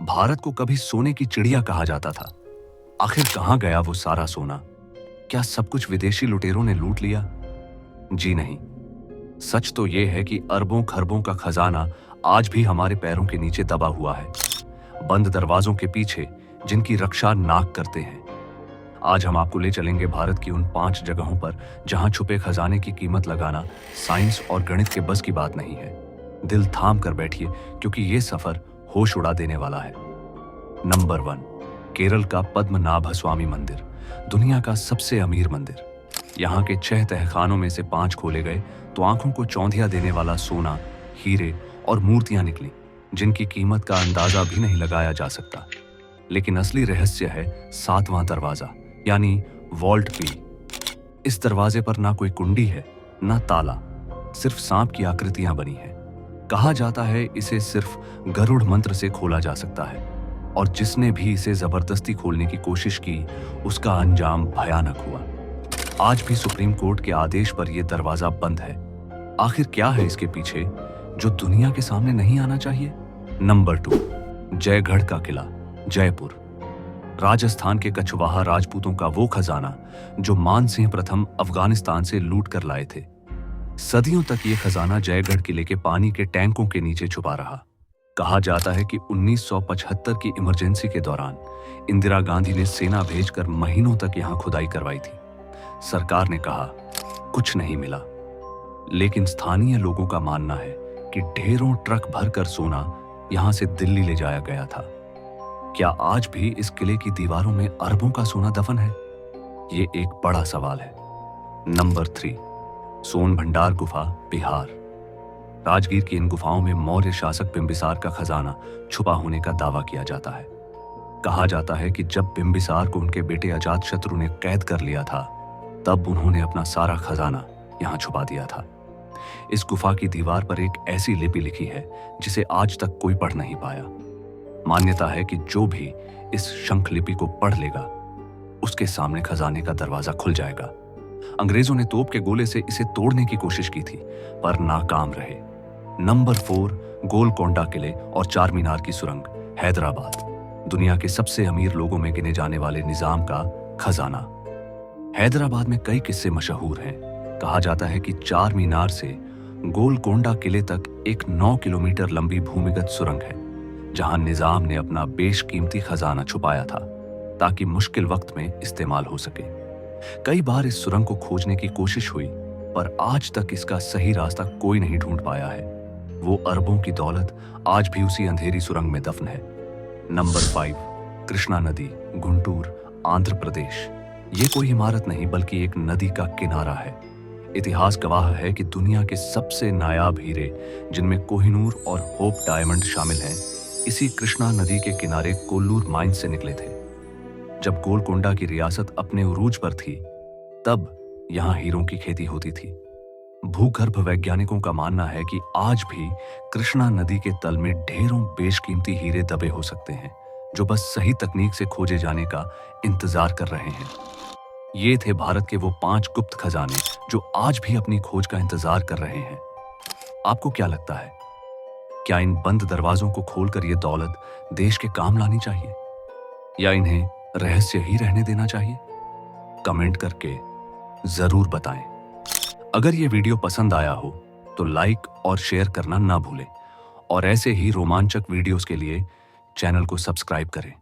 भारत को कभी सोने की चिड़िया कहा जाता था। आखिर कहां गया वो सारा सोना? क्या सब कुछ विदेशी लुटेरों ने लूट लिया? जी नहीं। सच तो यह है कि अरबों खरबों का खजाना आज भी हमारे पैरों के नीचे दबा हुआ है, बंद दरवाजों के पीछे जिनकी रक्षा नाग करते हैं। आज हम आपको ले चलेंगे भारत की उन 5 जगहों पर जहां छुपे खजाने की कीमत लगाना साइंस और गणित के बस की बात नहीं है। दिल थाम कर बैठिए, क्योंकि ये सफर होश उड़ा देने वाला है। नंबर 1, केरल का पद्मनाभ स्वामी मंदिर, दुनिया का सबसे अमीर मंदिर। यहाँ के 6 तहखानों में से 5 खोले गए तो आंखों को चौंधिया देने वाला सोना, हीरे और मूर्तियां निकली, जिनकी कीमत का अंदाजा भी नहीं लगाया जा सकता। लेकिन असली रहस्य है 7वां दरवाजा, यानी वॉल्ट की। इस दरवाजे पर ना कोई कुंडी है, ना ताला, सिर्फ सांप की आकृतियां बनी है। कहा जाता है इसे सिर्फ गरुड़ मंत्र से खोला जा सकता है, और जिसने भी इसे जबरदस्ती खोलने की कोशिश की उसका अंजाम भयानक हुआ। आज भी सुप्रीम कोर्ट के आदेश पर यह दरवाजा बंद है। आखिर क्या है इसके पीछे जो दुनिया के सामने नहीं आना चाहिए? नंबर 2, जयगढ़ का किला, जयपुर। राजस्थान के कछवाहा राजपूतों का वो खजाना जो मानसिंह प्रथम अफगानिस्तान से लूट कर लाए थे। सदियों तक ये खजाना जयगढ़ किले के पानी के टैंकों के नीचे छुपा रहा। कहा जाता है कि 1975 की इमरजेंसी के दौरान इंदिरा गांधी ने सेना भेजकर महीनों तक यहां खुदाई करवाई थी। सरकार ने कहा कुछ नहीं मिला, लेकिन स्थानीय लोगों का मानना है कि ढेरों ट्रक भरकर सोना यहां से दिल्ली ले जाया गया था। क्या आज भी इस किले की दीवारों में अरबों का सोना दफन है? ये एक बड़ा सवाल है। नंबर 3, सोन भंडार गुफा, बिहार। राजगीर की इन गुफाओं में मौर्य शासक बिंबिसार का खजाना छुपा होने का दावा किया जाता है। कहा जाता है कि जब बिंबिसार को उनके बेटे अजातशत्रु ने कैद कर लिया था, तब उन्होंने अपना सारा खजाना यहां छुपा दिया था। इस गुफा की दीवार पर एक ऐसी लिपि लिखी है जिसे आज तक कोई पढ़ नहीं पाया। मान्यता है कि जो भी इस शंख लिपि को पढ़ लेगा उसके सामने खजाने का दरवाजा खुल जाएगा। अंग्रेजों ने तोप के गोले से इसे तोड़ने की कोशिश की थी, पर नाकाम रहे। नंबर 4, गोलकोंडा किले और चार मीनार की सुरंग, हैदराबाद। दुनिया के सबसे अमीर लोगों में गिने जाने वाले निजाम का खजाना। हैदराबाद में कई किस्से मशहूर हैं। कहा जाता है कि चार मीनार से गोलकोंडा किले तक एक 9 किलोमीटर लंबी भूमिगत सुरंग है, जहां निजाम ने अपना बेशकीमती खजाना छुपाया था ताकि मुश्किल वक्त में इस्तेमाल हो सके। कई बार इस सुरंग को खोजने की कोशिश हुई, पर आज तक इसका सही रास्ता कोई नहीं ढूंढ पाया है। वो अरबों की दौलत आज भी उसी अंधेरी सुरंग में दफन है। नंबर 5, कृष्णा नदी, गुंटूर, आंध्र प्रदेश। ये कोई इमारत नहीं बल्कि एक नदी का किनारा है। इतिहास गवाह है कि दुनिया के सबसे नायाब हीरे, जिनमें कोहिनूर और होप डायमंड शामिल हैं, इसी कृष्णा नदी के किनारे कोल्लूर माइन से निकले थे। जब गोलकोंडा की रियासत अपने उरूज पर थी, तब यहां हीरों की खेती होती थी। भूगर्भ वैज्ञानिकों का मानना है कि आज भी कृष्णा नदी के तल में ढेरों बेशकीमती हीरे दबे हो सकते हैं, जो बस सही तकनीक से खोजे जाने का इंतजार कर रहे हैं। ये थे भारत के वो 5 गुप्त खजाने जो आज भी अपनी खोज का इंतजार कर रहे हैं। आपको क्या लगता है? क्या इन बंद दरवाजों को खोलकर ये दौलत देश के काम लानी चाहिए, या इन्हें रहस्य ही रहने देना चाहिए? कमेंट करके जरूर बताएं। अगर ये वीडियो पसंद आया हो तो लाइक और शेयर करना ना भूलें, और ऐसे ही रोमांचक वीडियोस के लिए चैनल को सब्सक्राइब करें।